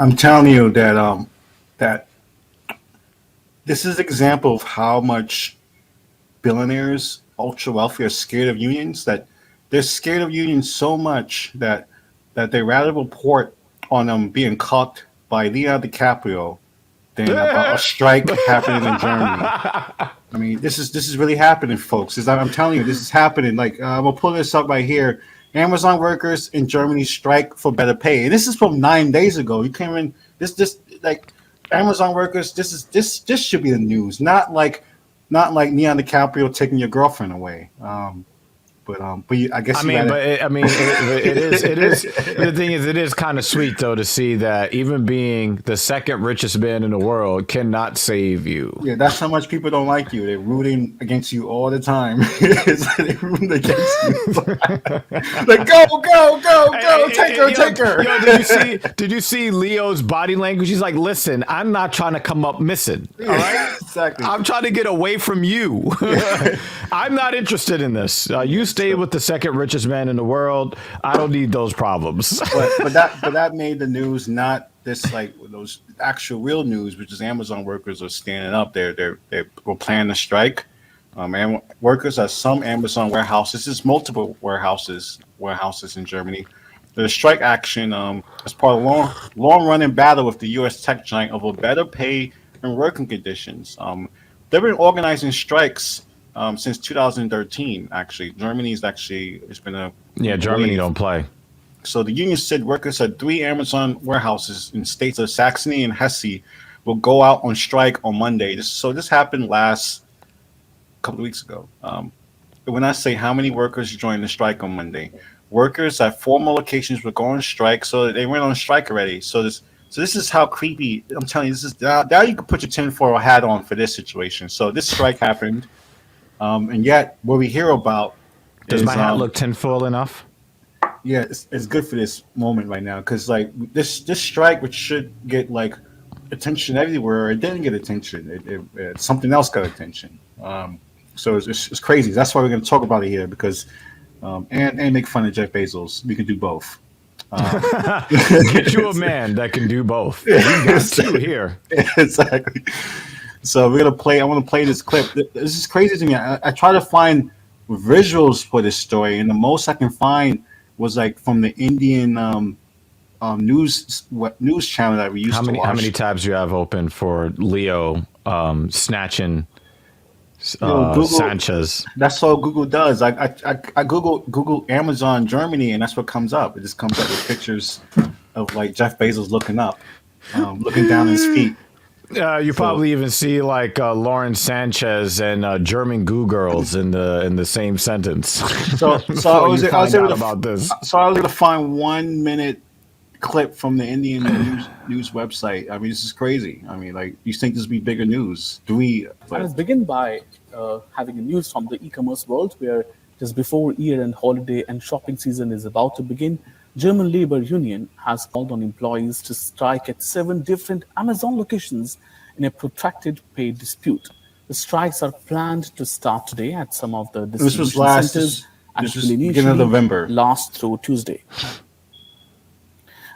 I'm telling you that this is an example of how much billionaires, ultra wealthy, are scared of unions. That they're scared of unions so much that they rather report on them being cucked by Leonardo DiCaprio than about a strike happening in Germany. I mean, this is really happening, folks. I'm telling you, this is happening. Like I'm gonna pull this up right here. Amazon workers in Germany strike for better pay. And this is from 9 days ago. You can't even this like Amazon workers. This should be the news, not like Neon DiCaprio taking your girlfriend away. I guess I you mean, got but it is. The thing is, it is kind of sweet though to see that even being the second richest man in the world cannot save you. Yeah, that's how much people don't like you. They're rooting against you all the time. It's like they're rooting against you. Like go, take her. Yo, did you see Leo's body language? He's like, listen, I'm not trying to come up missing. All right, Exactly. I'm trying to get away from you. I'm not interested in this. You stay with the second richest man in the world. I don't need those problems. But that made the news, not this like those actual real news, which is Amazon workers are standing up. They were planning to strike. And workers at some Amazon warehouses, there's multiple warehouses in Germany. The strike action is part of a long running battle with the U.S. tech giant over better pay and working conditions. They've been organizing strikes since 2013. Actually, Germany's actually it's been a Yeah, Germany wave. don't play. So the union said workers at three Amazon warehouses in states of Saxony and Hesse will go out on strike on Monday. This happened last couple of weeks ago. When I say how many workers joined the strike on Monday, workers at four more locations were going on strike, so they went on strike already. So this is how creepy. I'm telling you, this is now you can put your tinfoil hat on for this situation. So this strike happened, and yet what we hear about Does is my hat look tinfoil enough? yeah, it's good for this moment right now because like this strike, which should get like attention everywhere, it didn't get attention. Something else got attention. So it's crazy. That's why we're going to talk about it here because and make fun of Jeff Bezos. We can do both. Get you a man that can do both. You got two here. Exactly. So we're gonna play. I want to play this clip. This is crazy to me. I try to find visuals for this story, and the most I can find was like from the Indian news channel that we used to watch. How many tabs do you have open for Leo snatching Google, Sanchez? that's all Google does. I Google Amazon Germany, and that's what comes up. It just comes up with pictures of like Jeff Bezos looking up, looking down at his feet. You probably even see like Lauren Sanchez and German Goo Girls in the same sentence. So I was able to about this. So I was able to find 1 minute clip from the Indian news website. I mean, this is crazy. I mean, like, you think this would be bigger news? Do we? And let's begin by having a news from the e-commerce world, where just before year-end holiday and shopping season is about to begin, German labor union has called on employees to strike at 7 different Amazon locations in a protracted pay dispute. The strikes are planned to start today at some of the distribution centers and this was will beginning of November. last through Tuesday.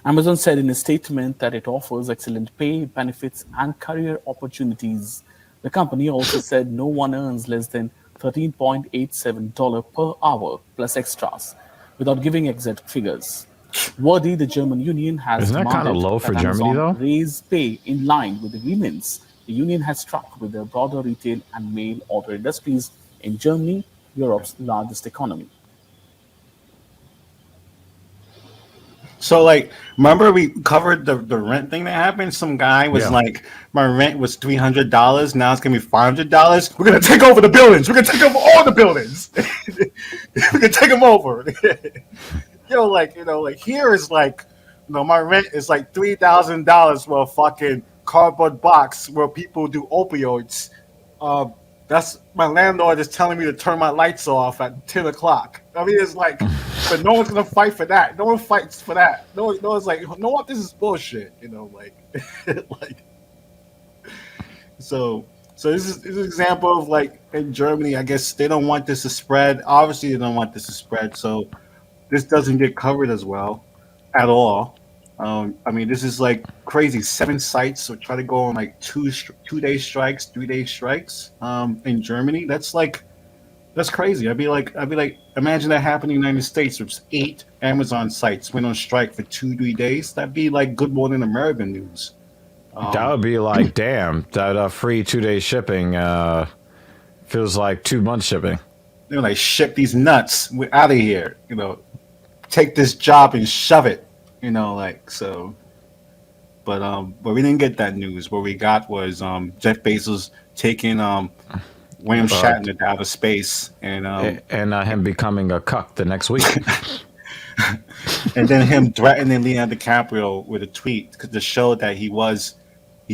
Amazon said in a statement that it offers excellent pay, benefits, and career opportunities. The company also said no one earns less than $13.87 per hour plus extras, without giving exact figures. Verdi, the German union, has Isn't that kind of demanded low for that Germany, Amazon though? raise pay in line with agreements. The union has struck with the broader retail and mail order industries in Germany, Europe's largest economy. So, like, remember we covered the rent thing that happened? Some guy was like, my rent was $300. Now it's gonna be $500. We're gonna take over the buildings. We're gonna take over all the buildings. We're gonna take them over. Like here is like, my rent is like $3,000 for a fucking cardboard box where people do opioids. That's my landlord is telling me to turn my lights off at 10 o'clock. I mean, it's like, but no one's gonna fight for that. No one fights for that. No one's like, no what, this is bullshit. Like, so this is an example of like in Germany. I guess they don't want this to spread. Obviously, they don't want this to spread. So this doesn't get covered as well at all. I mean, this is like crazy. 7 sites so try to go on like 2 day strikes, 3 day strikes. In Germany, that's crazy. I'd be like, imagine that happening in the United States. If 8 Amazon sites went on strike for 2, 3 days. That'd be like Good Morning America news. That would be like, damn, that free 2 day shipping feels like 2 months shipping. They're like, ship these nuts. We're out of here. Take this job and shove it. Like so. But we didn't get that news. What we got was Jeff Bezos taking William Shatner to outer space, and him becoming a cuck the next week. and then him threatening Leonardo DiCaprio with a tweet to show that he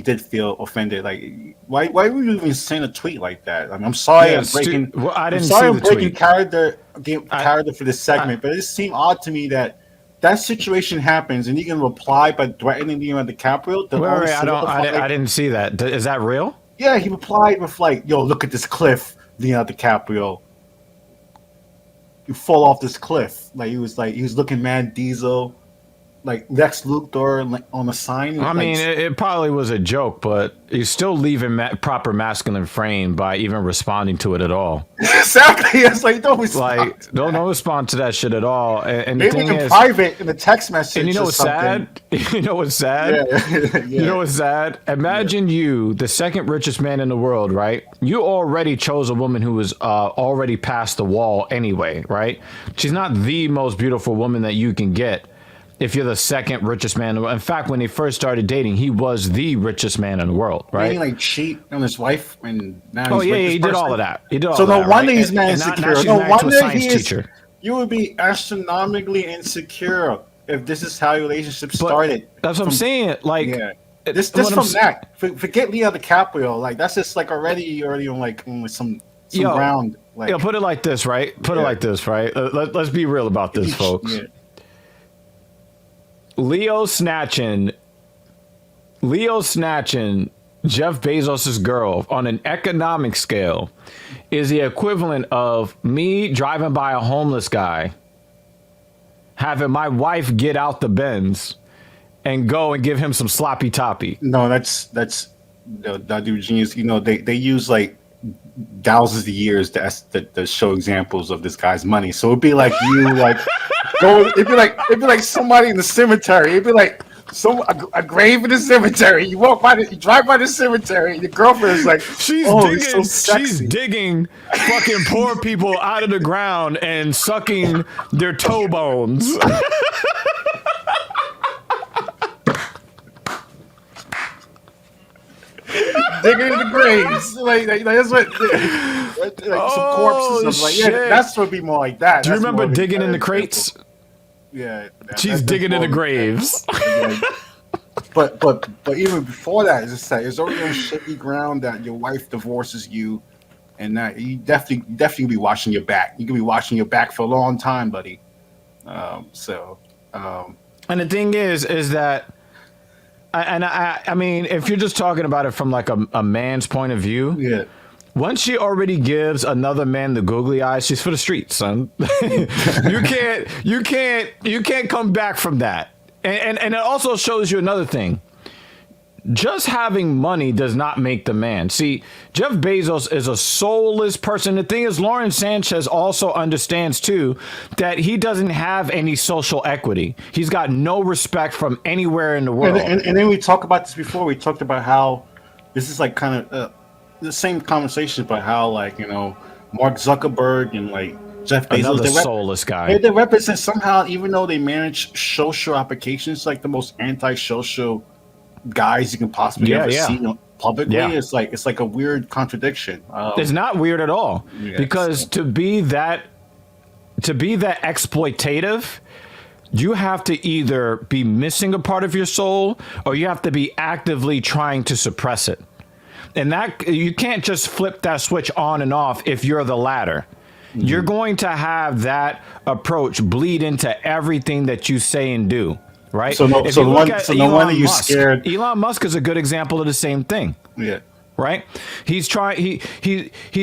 did feel offended. Like, why would you even send a tweet like that? I mean, I'm sorry, I'm breaking. I didn't I'm sorry, see I'm the breaking tweet. character for this segment, but it just seemed odd to me that situation happens, and you can reply by threatening Leonardo DiCaprio. Wait, I didn't see that. Is that real? Yeah, he replied with like, "Yo, look at this cliff, Leonardo DiCaprio. You fall off this cliff." Like he was looking mad diesel, like Lex Luthor on a sign. I mean, like, it probably was a joke, but he's still leaving proper masculine frame by even responding to it at all. exactly. It's like don't respond. Like, don't respond to that shit at all. And the Maybe thing in is, private in a text message. and you know or what's something. sad? You know what's sad? Yeah. You know what's sad? Imagine you, the second richest man in the world, right? You already chose a woman who was already past the wall anyway, right? She's not the most beautiful woman that you can get if you're the second richest man in the world. In fact, when they first started dating, he was the richest man in the world, right? Didn't he like cheat on his wife and now Oh he's yeah, with this he did person? all of that. He did all So of no that, wonder right? he's mad And now insecure. she's No married to a wonder science he is. teacher. You would be astronomically insecure if this is how your relationship But started. that's what I'm saying. Like, Yeah. This what I'm from s- that. Forget Leo DiCaprio. Like that's just like already on like on some Yo, ground. Like Yo, put it like this, right? Put it Yeah. like this, right? Let's be real about this, folks. Yeah. Leo snatching Jeff Bezos' girl on an economic scale is the equivalent of me driving by a homeless guy, having my wife get out the Benz and go and give him some sloppy toppy. No, that's that dude genius. They use like thousands of years to show examples of this guy's money. So it'd be like you like go. It'd be like somebody in the cemetery. It'd be like a grave in the cemetery. You drive by the cemetery. And your girlfriend is like, She's he's digging. so She's sexy. digging fucking poor people out of the ground and sucking their toe bones. Digging in the graves. Like that's what. Like some corpses. And stuff. Like shit. that's what would be more like that. Do you That's remember more digging in the example. crates? Yeah, She's that's digging in the more- graves. But even before that, as I say, it's already on shaky ground that your wife divorces you, and that you definitely be watching your back. You can be watching your back for a long time, buddy. And the thing is that, I mean, if you're just talking about it from like a man's point of view, yeah. once she already gives another man the googly eyes, she's for the streets, son. You can't come back from that. And it also shows you another thing. Just having money does not make the man. See, Jeff Bezos is a soulless person. The thing is, Lauren Sanchez also understands, too, that he doesn't have any social equity. He's got no respect from anywhere in the world. And then we talked about this before. We talked about how this is like kind of the same conversation about how like Mark Zuckerberg and like Jeff Bezos, Another soulless guy. they represent somehow, even though they manage social applications, like the most anti-social guys you can possibly ever see publicly. Yeah. It's like a weird contradiction. It's not weird at all, Yeah, because to be that exploitative, you have to either be missing a part of your soul or you have to be actively trying to suppress it. And that you can't just flip that switch on and off if you're the latter. Mm-hmm. You're going to have that approach bleed into everything that you say and do. Right. So no wonder you're scared. Elon Musk is a good example of the same thing. Yeah. Right. He's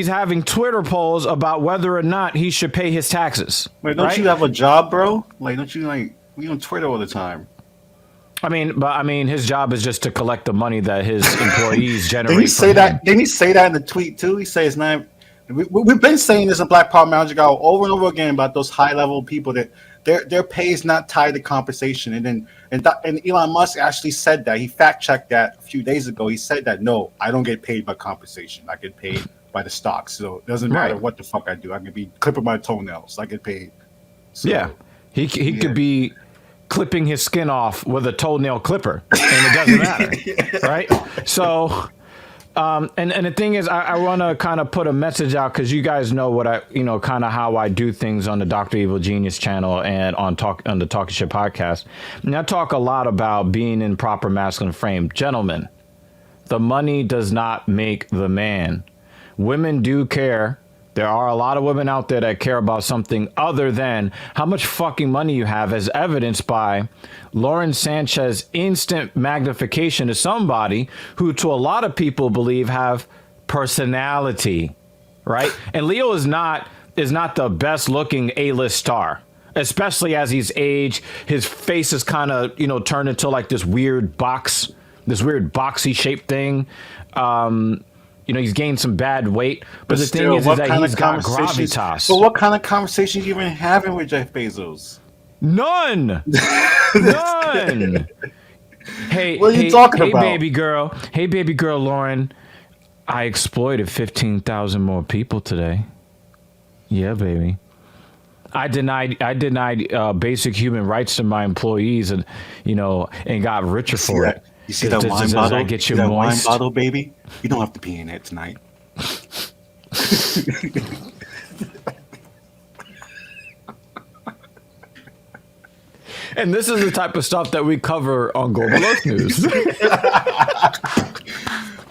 having Twitter polls about whether or not he should pay his taxes. Wait, don't you have a job, bro? Like, don't you you on Twitter all the time? His job is just to collect the money that his employees generate. Didn't he say that? Didn't he say that in the tweet too? He says not. We've been saying this in Black Power Magic Hour over and over again about those high level people that their pay is not tied to compensation. And Elon Musk actually said that. He fact checked that a few days ago. He said that no, I don't get paid by compensation. I get paid by the stocks. So it doesn't matter what the fuck I do. I could be clipping my toenails. I get paid. So, yeah, he could be clipping his skin off with a toenail clipper, and it doesn't matter, right? So. And the thing is, I want to kind of put a message out because you guys know kind of how I do things on the Dr. Evil Genius channel and on the Talking Shit podcast. And I talk a lot about being in proper masculine frame. Gentlemen, the money does not make the man. Women do care. There are a lot of women out there that care about something other than how much fucking money you have, as evidenced by Lauren Sanchez's instant magnification to somebody who, to a lot of people, believe have personality, right? And Leo is not the best looking A-list star, especially as he's aged. His face is kind of, turned into like this weird boxy shaped thing. He's gained some bad weight, but the thing is that he's got gravitas. But what kind of conversations you even having with Jeff Bezos? None. None. Hey, what are you talking about? Hey, baby girl, Lauren. I exploited 15,000 more people today. Yeah, baby. I denied basic human rights to my employees, and got richer for it. You see that wine bottle? I get you moist? Wine bottle, baby? You don't have to pee in it tonight. And this is the type of stuff that we cover on Global Earth News.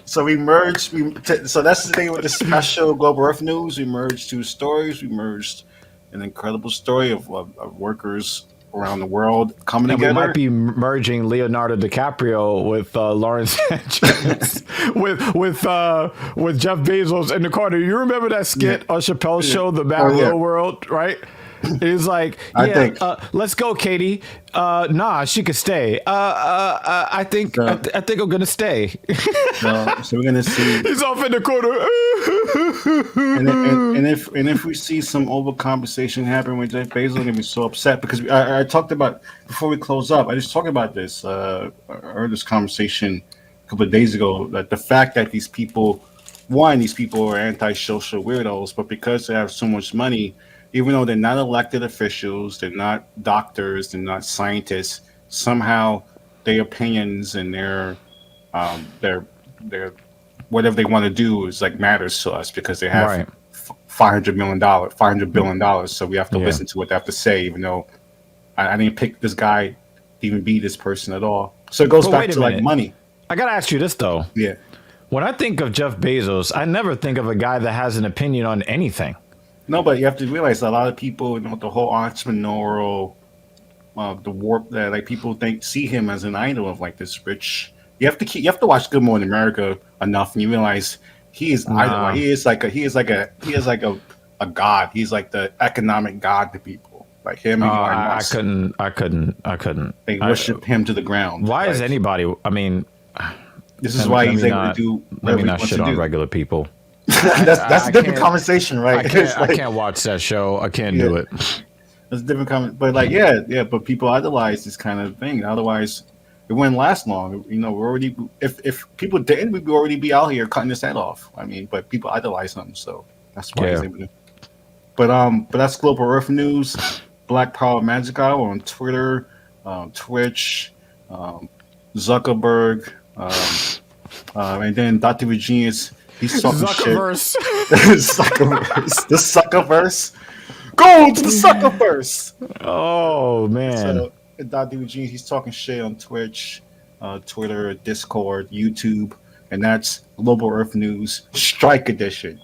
So we merged. So that's the thing with the special Global Earth News. We merged two stories. We merged an incredible story of workers around the world coming together. We might be merging Leonardo DiCaprio with Lawrence Sanchez, with Jeff Bezos in the corner. You remember that skit on Chappelle's show, The Mad Real World, right? It's like, let's go, Katie. Nah, she could stay. I think I'm gonna stay. So we're gonna see. He's off in the corner. and if we see some overcompensation happen with Jeff Bezos, I'm gonna be so upset because I talked about before we close up. I just talked about this. I heard this conversation a couple of days ago that the fact that these people are antisocial weirdos, but because they have so much money. Even though they're not elected officials, they're not doctors, they're not scientists, somehow their opinions and their whatever they want to do is like matters to us because they have $500 billion. So we have to listen to what they have to say, even though I didn't pick this guy to even be this person at all. So it goes back to like money. I gotta ask you this though. Yeah. When I think of Jeff Bezos, I never think of a guy that has an opinion on anything. No, but you have to realize a lot of people, the whole entrepreneurial, the warp that like people see him as an idol of like this rich. You have to watch Good Morning America enough, and you realize he is idol. He is like a god. He's like the economic god to people, like him. And I couldn't. They worship him to the ground. Why is anybody? I mean, this is why he's able to do. Let me not shit on regular people. that's a different conversation, right? I can't watch that show. I can't do it. That's a different comment, but like, but people idolize this kind of thing. Otherwise, it wouldn't last long. We're already if people didn't, we'd already be out here cutting his head off. I mean, but people idolize him, so that's why he's able to. But that's Global Earth News, Black Power Magic Hour on Twitter, Twitch, Zuckerberg, and then Dr. Virginius. He's talking Zuckerverse. Shit. Zuckerverse. The Suckerverse. Go to the Suckerverse. Oh, man. So, Dr. Eugene, he's talking shit on Twitch, Twitter, Discord, YouTube, and that's Global Earth News Strike Edition.